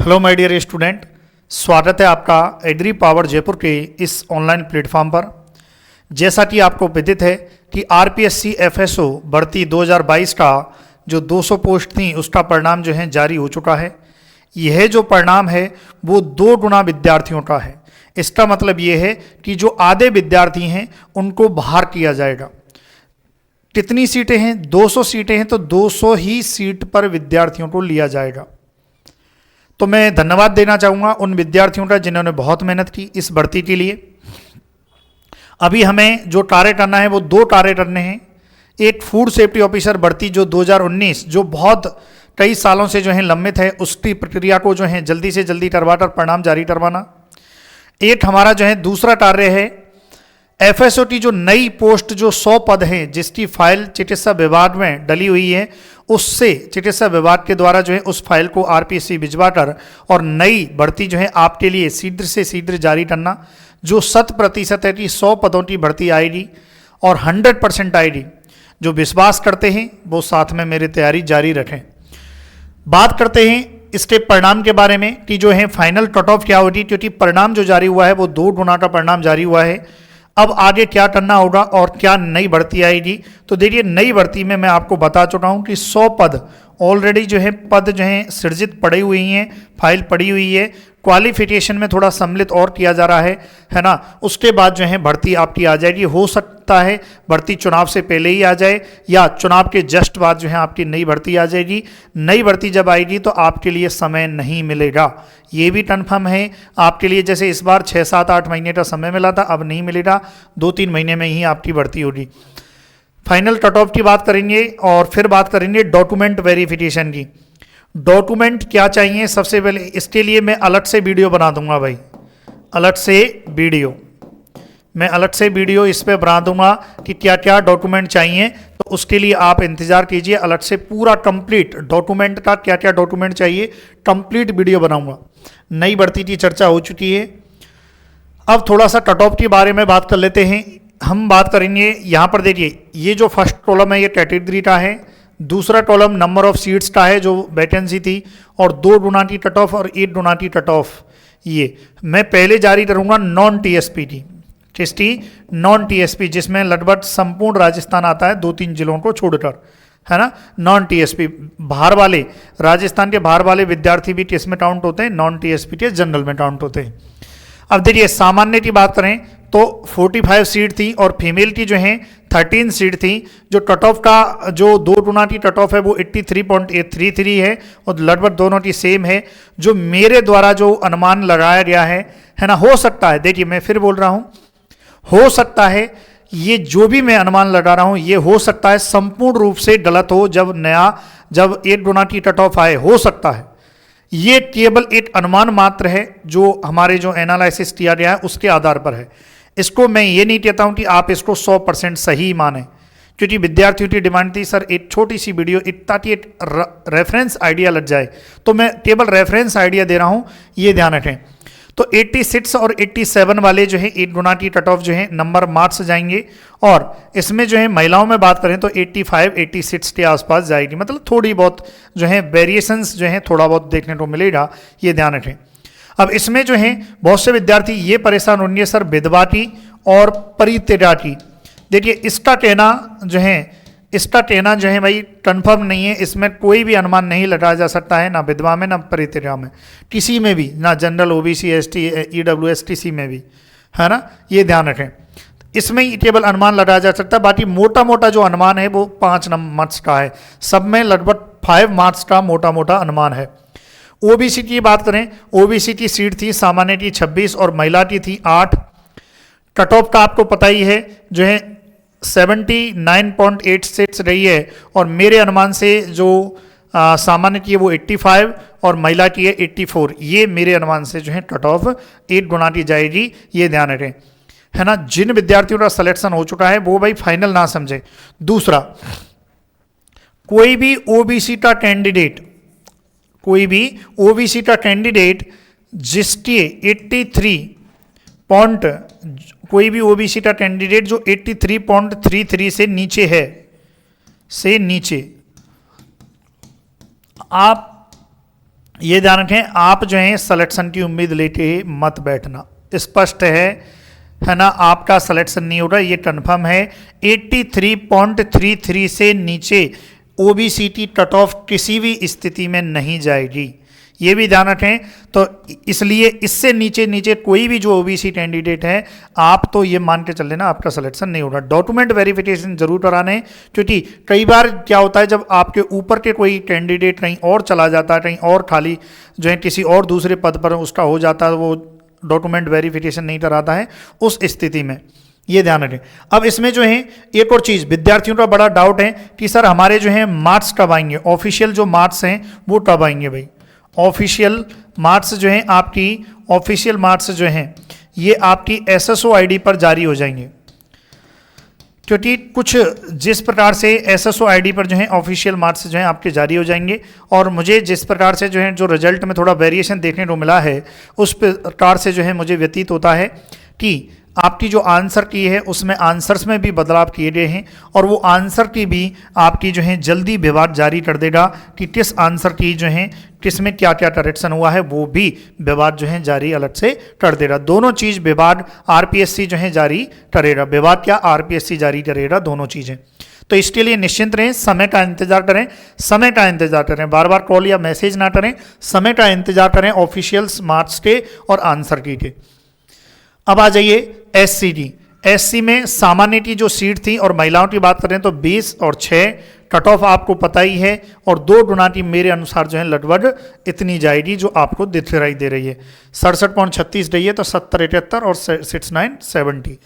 Hello my dear student, स्वागत है आपका एग्री पावर जयपुर के इस ऑनलाइन प्लेटफॉर्म पर। जैसा कि आपको विदित है कि आरपीएससी एफएसओ भर्ती 2022 का जो 200 पोस्ट थी उसका परिणाम जो है जारी हो चुका है। यह जो परिणाम है वो 2 गुना विद्यार्थियों का है। इसका मतलब ये है कि जो आधे विद्यार्थी हैं उनको बाहर किया जाएगा। कितनी सीटें हैं? 200 सीटें हैं, तो 200 ही सीट पर विद्यार्थियों को लिया जाएगा। तो मैं धन्यवाद देना चाहूँगा उन विद्यार्थियों का जिन्होंने बहुत मेहनत की इस भर्ती के लिए। अभी हमें जो कार्य करना है वो 2 कार्य करने हैं। एक फूड सेफ्टी ऑफिसर भर्ती जो 2019 जो बहुत कई सालों से जो है लंबित है, उसकी प्रक्रिया को जो है जल्दी से जल्दी करवाकर परिणाम जारी करवाना। एक हमारा जो है दूसरा कार्य है एफएसओ की जो नई पोस्ट जो 100 पद हैं जिसकी फाइल चिकित्सा विभाग में डली हुई है, उससे चिकित्सा विभाग के द्वारा जो है उस फाइल को आरपीएससी भिजवा कर और नई भर्ती जो है आपके लिए शीघ्र से शीघ्र जारी करना। जो 100% है कि 100 पदों की भर्ती आएगी और 100% आएगी। जो विश्वास करते हैं वो साथ में मेरी तैयारी जारी रखें। बात करते हैं इसके परिणाम के बारे में कि जो है फाइनल कट ऑफ क्या होगी, क्योंकि परिणाम जो जारी हुआ है वो 2 गुना का परिणाम जारी हुआ है। अब आगे क्या करना होगा और क्या नई भर्ती आएगी, तो देखिए नई भर्ती में मैं आपको बता चुका हूं कि 100 पद ऑलरेडी जो है पद जो है सृजित पड़ी हुई हैं, फाइल पड़ी हुई है। क्वालिफिकेशन में थोड़ा सम्मिलित और किया जा रहा है ना। उसके बाद जो है भर्ती आपकी आ जाएगी। हो सकता है भर्ती चुनाव से पहले ही आ जाए या चुनाव के जस्ट बाद जो है आपकी नई भर्ती आ जाएगी। नई भर्ती जब आएगी तो आपके लिए समय नहीं मिलेगा, ये भी कन्फर्म है आपके लिए। जैसे इस बार 6, 7, 8 महीने का समय मिला था, अब नहीं मिलेगा, 2-3 महीने में ही आपकी भर्ती होगी। फाइनल कट ऑफ की बात करेंगे और फिर बात करेंगे डॉक्यूमेंट वेरिफिकेशन की। डॉक्यूमेंट क्या चाहिए सबसे पहले, इसके लिए मैं अलग से वीडियो बना दूंगा भाई, अलग से वीडियो मैं अलग से वीडियो इस पे बना दूंगा कि क्या क्या डॉक्यूमेंट चाहिए। तो उसके लिए आप इंतजार कीजिए, अलग से पूरा कंप्लीट डॉक्यूमेंट का क्या क्या डॉक्यूमेंट चाहिए कंप्लीट वीडियो बनाऊंगा। नई भर्ती की चर्चा हो चुकी है। अब थोड़ा सा कट ऑफ के बारे में बात कर लेते हैं। हम बात करेंगे यहाँ पर देखिए, ये जो फर्स्ट कॉलम है ये कैटेगरी का है, दूसरा कॉलम नंबर ऑफ सीट्स का है जो वैकेंसी थी, और 2 गुना की कट ऑफ और 1 गुना की कट ऑफ। ये मैं पहले जारी करूंगा नॉन टीएसपी की, किसकी? नॉन टीएसपी, जिसमें लगभग संपूर्ण राजस्थान आता है 2-3 जिलों को छोड़कर, है ना। नॉन टीएसपी बाहर वाले, राजस्थान के बाहर वाले विद्यार्थी भी किसमें काउंट होते हैं? नॉन टीएसपी के जनरल में काउंट होते हैं। अब देखिए सामान्य की बात करें तो 45 सीट थी और फीमेल की जो है 13 सीट थी। जो कट ऑफ का जो 2 गुना की कट ऑफ है वो 83.833 है और लगभग दोनों की सेम है। जो मेरे द्वारा जो अनुमान लगाया गया है ना, हो सकता है, देखिए मैं फिर बोल रहा हूं, हो सकता है ये जो भी मैं अनुमान लगा रहा हूं ये हो सकता है संपूर्ण रूप से गलत हो। जब 1 गुना की कट ऑफ आए, हो सकता है। ये केवल एक अनुमान मात्र है जो हमारे जो एनालिसिस किया गया है उसके आधार पर है। इसको मैं ये नहीं कहता हूं कि आप इसको 100% सही माने, क्योंकि विद्यार्थियों की डिमांड थी सर एक छोटी सी वीडियो ताकि एक रेफरेंस आइडिया लग जाए, तो मैं केवल रेफरेंस आइडिया दे रहा हूं, ये ध्यान रखें। तो 86 और 87 वाले जो है 1 गुना की कट ऑफ जो है नंबर मार्क्स जाएंगे, और इसमें जो है महिलाओं में बात करें तो 85, 86 के आसपास जाएगी। मतलब थोड़ी बहुत जो है वेरिएशंस जो है थोड़ा बहुत देखने को मिलेगा, ये ध्यान रखें। अब इसमें जो है बहुत से विद्यार्थी ये परेशान होंगे सर विधवा की और परित्यजा की। देखिए इसका कहना जो है भाई कंफर्म नहीं है, इसमें कोई भी अनुमान नहीं लगाया जा सकता है, ना विधवा में ना परित्यजा में, किसी में भी, ना जनरल, ओबीसी, एसटी, ईडब्ल्यूएस, किसी में भी, है ना, ये ध्यान रखें। इसमें ही केवल अनुमान लगाया जा सकता है, बाकी मोटा मोटा जो अनुमान है वो 5 मार्क्स का है, सब में लगभग 5 मार्क्स का मोटा मोटा अनुमान है। ओबीसी की बात करें, ओबीसी की सीट थी सामान्य की 26 और महिला की थी 8। कट ऑफ का आपको पता ही है जो है 79.86 रही है, और मेरे अनुमान से जो सामान्य की है वो 85 और महिला की है 84। ये मेरे अनुमान से जो है कट ऑफ 1 गुना की जाएगी, ये ध्यान रखें, है ना। जिन विद्यार्थियों का सिलेक्शन हो चुका है वो भाई फाइनल ना समझे। दूसरा, कोई भी ओबीसी का कैंडिडेट जिसके 83 पॉइंट, कोई भी ओबीसी का कैंडिडेट जो 83.33 से नीचे है, आप ये ध्यान रखें, आप जो है सिलेक्शन की उम्मीद लेके मत बैठना। स्पष्ट है ना, आपका सिलेक्शन नहीं हो रहा, ये कन्फर्म है। 83.33 से नीचे ओबीसीटी कट ऑफ किसी भी स्थिति में नहीं जाएगी, ये भी ध्यान रखें। तो इसलिए इससे नीचे नीचे कोई भी जो ओबीसी कैंडिडेट है, आप तो ये मान के चल लेना आपका सिलेक्शन नहीं हो रहा। डॉक्यूमेंट वेरिफिकेशन जरूर कराने, क्योंकि कई बार क्या होता है, जब आपके ऊपर के कोई कैंडिडेट कहीं और चला जाता है, कहीं और खाली जो है किसी और दूसरे पद पर उसका हो जाता है, वो डॉक्यूमेंट वेरिफिकेशन नहीं कराता है, उस स्थिति में ये ध्यान रखें। अब इसमें जो है एक और चीज़, विद्यार्थियों का बड़ा डाउट है कि सर हमारे जो है मार्क्स कब आएंगे, ऑफिशियल जो मार्क्स हैं वो कब आएंगे। भाई ऑफिशियल मार्क्स जो हैं आपकी, ऑफिशियल मार्क्स जो हैं ये आपकी एसएसओ आईडी पर जारी हो जाएंगे, क्योंकि कुछ जिस प्रकार से एसएसओ आईडी पर जो है ऑफिशियल मार्क्स जो हैं आपके जारी हो जाएंगे। और मुझे जिस प्रकार से जो है जो रिजल्ट में थोड़ा वेरिएशन देखने को मिला है, उस प्रकार से जो है मुझे व्यतीत होता है कि आपकी जो आंसर की है उसमें आंसर्स में भी बदलाव किए गए हैं, और वो आंसर की भी आपकी जो है जल्दी विभाग जारी कर देगा कि किस आंसर की जो है किस में क्या क्या करेक्शन हुआ है, वो भी विभाग जो है जारी अलग से कर देगा। दोनों चीज़ विभाग आरपीएससी जो है जारी करेगा, विभाग क्या आरपीएससी जारी करेगा, दोनों चीज़ें। तो इसके लिए निश्चिंत रहें, समय का इंतजार करें, समय का इंतजार करें, बार बार कॉल या मैसेज ना करें, समय का इंतजार करें ऑफिशियल मार्क्स के और आंसर की के। अब आ जाइए एससीडी। एससी में सामान्य की जो सीट थी और महिलाओं की बात करें तो 20 और 6 कट ऑफ आपको पता ही है, और 2 गुना की मेरे अनुसार जो है लगभग इतनी जाएगी जो आपको दिखाई दे रही है। 67.36 रही है तो 70-71 और 69-70।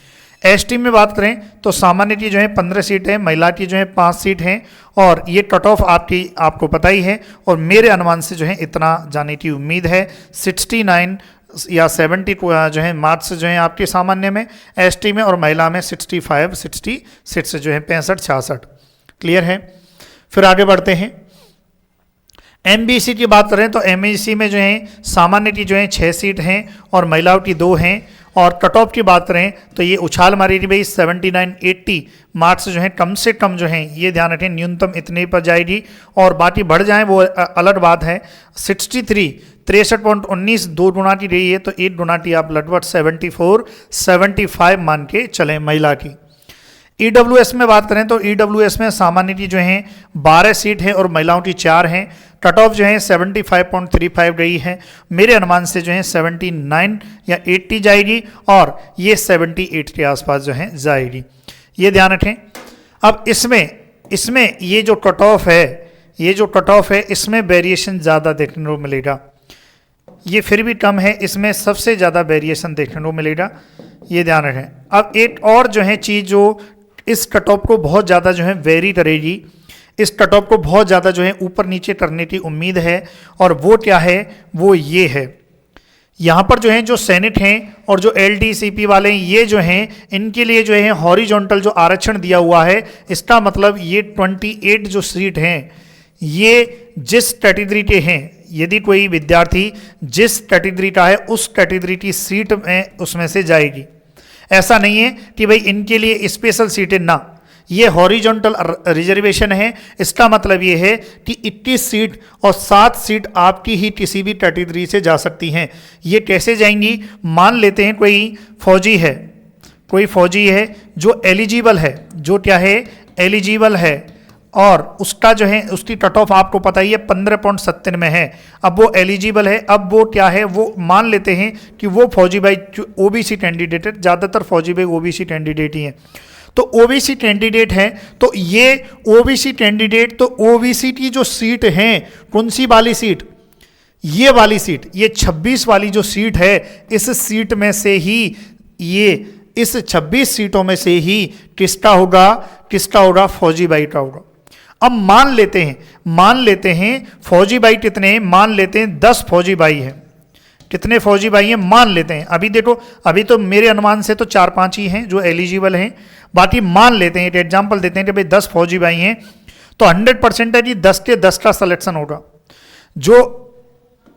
एसटी में बात करें तो सामान्य की जो है 15 सीट है, महिला की जो है 5 सीट हैं, और ये कट ऑफ आपको पता ही है, और मेरे अनुमान से जो है इतना जाने की उम्मीद है। 69 या 70 जो है मार्क्स जो है आपके सामान्य में, एसटी में और महिला में 65, 66 जो है 65, 66। क्लियर है। फिर आगे बढ़ते हैं। एमबीसी की बात करें तो एमबीसी में जो है सामान्य की जो है 6 सीट हैं और महिलाओं की 2 हैं, और कट ऑफ की बात करें तो ये उछाल मारेगी भाई 79-80 मार्क्स जो है कम से कम जो है, ये ध्यान रखें न्यूनतम इतने पर जाएगी, और बाकी बढ़ जाए वो अलग बात है। 63.19 2 गुना की रही है तो 1 गुना की आप लगभग 74-75 मान के चलें महिला की। ईडब्ल्यूएस में बात करें तो ईडब्ल्यूएस में सामान्य की जो है 12 सीट है और महिलाओं की 4 हैं। कट ऑफ जो है 75.35 रही है, मेरे अनुमान से जो है 79 या 80 जाएगी, और ये 78 के आसपास जो है जाएगी, ये ध्यान रखें। अब इसमें ये जो कट ऑफ है इसमें वेरिएशन ज़्यादा देखने को मिलेगा, ये फिर भी कम है, इसमें सबसे ज़्यादा वेरिएशन देखने को मिलेगा, ये ध्यान रखें। अब एक और जो है चीज़ जो इस कट ऑफ को बहुत ज़्यादा जो है वेरी करेगी, इस कट ऑफ को बहुत ज़्यादा जो है ऊपर नीचे करने की उम्मीद है, और वो क्या है, वो ये है। यहाँ पर जो है जो सेनेट हैं और जो एलडीसीपी वाले हैं, ये जो हैं इनके लिए जो है हॉरिजॉन्टल जो आरक्षण दिया हुआ है, इसका मतलब ये 28 जो सीट हैं, ये जिस कैटेगरी के हैं, यदि कोई विद्यार्थी जिस कैटेगरी का है उस कैटेगरी की सीट में उसमें से जाएगी। ऐसा नहीं है कि भाई इनके लिए स्पेशल सीटें ना, ये हॉरिजॉन्टल रिजर्वेशन है। इसका मतलब ये है कि 21 सीट और 7 सीट आपकी ही किसी भी कैटेगरी से जा सकती हैं। ये कैसे जाएंगी, मान लेते हैं कोई फौजी है जो एलिजिबल है, जो क्या है एलिजिबल है, और उसका जो है उसकी कट ऑफ आपको पता ही है 15.70 में है। अब वो एलिजिबल है, अब वो क्या है, वो मान लेते हैं कि वो फौजी भाई ओबीसी कैंडिडेट है, ज़्यादातर फौजी भाई ओबीसी कैंडिडेट ही हैं, तो ओबीसी कैंडिडेट है, तो ये ओबीसी कैंडिडेट तो ओबीसी की जो सीट है, कौन सी वाली सीट, ये वाली सीट, ये 26 वाली जो सीट है, इस सीट में से ही ये इस 26 सीटों में से ही किसका होगा फौजी भाई का होगा। अब मान लेते हैं फौजी भाई कितने हैं, मान लेते हैं 10 फौजी भाई हैं। कितने फौजी भाई हैं मान लेते हैं, अभी देखो अभी तो मेरे अनुमान से तो 4-5 ही हैं जो एलिजिबल हैं, बाकी मान लेते हैं, एक एग्जाम्पल देते हैं कि भाई 10 फौजी भाई हैं, तो 100% है कि 10 के 10 का सिलेक्शन होगा। जो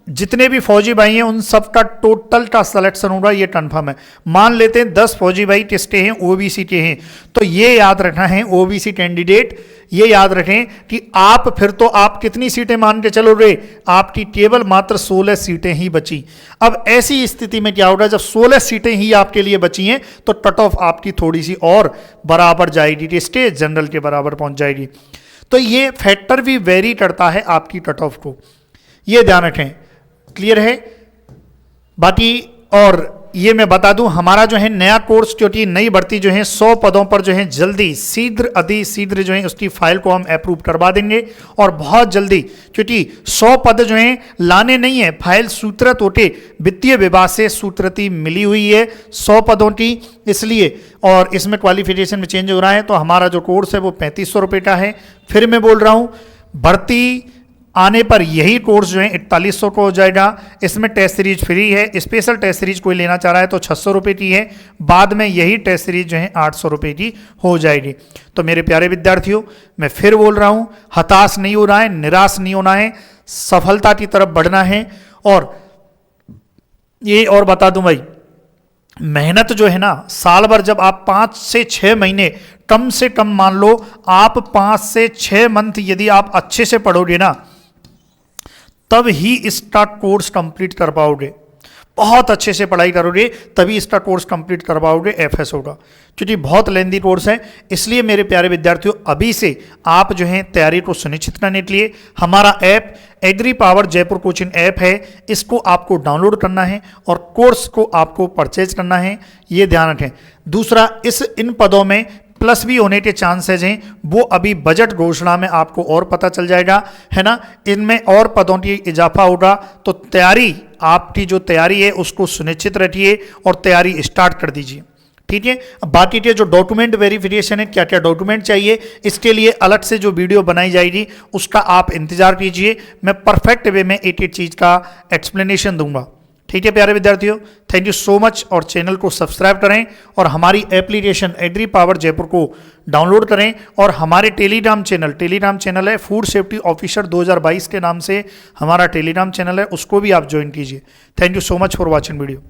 जितने भी फौजी भाई हैं उन सब का टोटल का सिलेक्शन होगा, ये कन्फर्म है। मान लेते हैं 10 फौजी भाई टेस्टे हैं, ओबीसी के हैं, तो ये याद रखना है ओबीसी कैंडिडेट, ये याद रखें कि आप फिर तो आप कितनी सीटें मान के चलो रे, आपकी केवल मात्र 16 सीटें ही बची। अब ऐसी स्थिति में क्या होगा, जब 16 सीटें ही आपके लिए बची हैं तो कट ऑफ आपकी थोड़ी सी और बराबर जाएगी, स्टेट जनरल के बराबर पहुंच जाएगी। तो ये फैक्टर भी वेरी करता है आपकी कट ऑफ को, ये ध्यान रखें। क्लियर है बाकी? और ये मैं बता दूं, हमारा जो है नया कोर्स, क्योंकि नई भर्ती जो है 100 पदों पर जो है जल्दी शीघ्र अति शीघ्र जो है उसकी फाइल को हम अप्रूव करवा देंगे, और बहुत जल्दी, क्योंकि 100 पद जो हैं लाने नहीं है, फाइल स्वीकृत होके वित्तीय विभाग से स्वीकृति मिली हुई है 100 पदों की, इसलिए, और इसमें क्वालिफिकेशन में चेंज हो रहा है, तो हमारा जो कोर्स है वो 3500 रुपये का है। फिर मैं बोल रहा हूं, भर्ती आने पर यही कोर्स जो है 4100 को हो जाएगा। इसमें टेस्ट सीरीज फ्री है, स्पेशल टेस्ट सीरीज कोई लेना चाह रहा है तो 600 रुपये की है, बाद में यही टेस्ट सीरीज जो है 800 रुपये की हो जाएगी। तो मेरे प्यारे विद्यार्थियों, मैं फिर बोल रहा हूं, हताश नहीं होना है, निराश नहीं होना है, सफलता की तरफ बढ़ना है। और ये और बता दूं भाई, मेहनत जो है ना, साल भर जब आप 5 से 6 महीने, कम से कम मान लो आप 5 से 6 मंथ यदि आप अच्छे से पढ़ोगे ना, तब ही इसका कोर्स कंप्लीट कर पाओगे। बहुत अच्छे से पढ़ाई करोगे तभी इसका कोर्स कंप्लीट कर पाओगे, एफएस होगा, क्योंकि बहुत लेंदी कोर्स है। इसलिए मेरे प्यारे विद्यार्थियों, अभी से आप जो है तैयारी को सुनिश्चित करने के लिए हमारा app Agri Power Jaipur coaching app है, इसको आपको डाउनलोड करना है और कोर्स को आपको परचेज करना है, ये ध्यान रखें। दूसरा, इन पदों में प्लस भी होने के चांसेज हैं, वो अभी बजट घोषणा में आपको और पता चल जाएगा, है ना। इनमें और पदों की इजाफा होगा, तो तैयारी, आपकी जो तैयारी है उसको सुनिश्चित रखिए और तैयारी स्टार्ट कर दीजिए, ठीक है। बाकी के जो डॉक्यूमेंट वेरिफिकेशन है, क्या क्या डॉक्यूमेंट चाहिए, इसके लिए अलग से जो वीडियो बनाई जाएगी उसका आप इंतजार कीजिए, मैं परफेक्ट वे में एक एक चीज़ का एक्सप्लेनेशन दूंगा, ठीक है प्यारे विद्यार्थियों। थैंक यू सो मच, और चैनल को सब्सक्राइब करें और हमारी एप्लीकेशन एग्री पावर जयपुर को डाउनलोड करें, और हमारे टेलीग्राम चैनल है फूड सेफ्टी ऑफिसर 2022 के नाम से हमारा टेलीग्राम चैनल है, उसको भी आप ज्वाइन कीजिए। Thank you so much for watching video.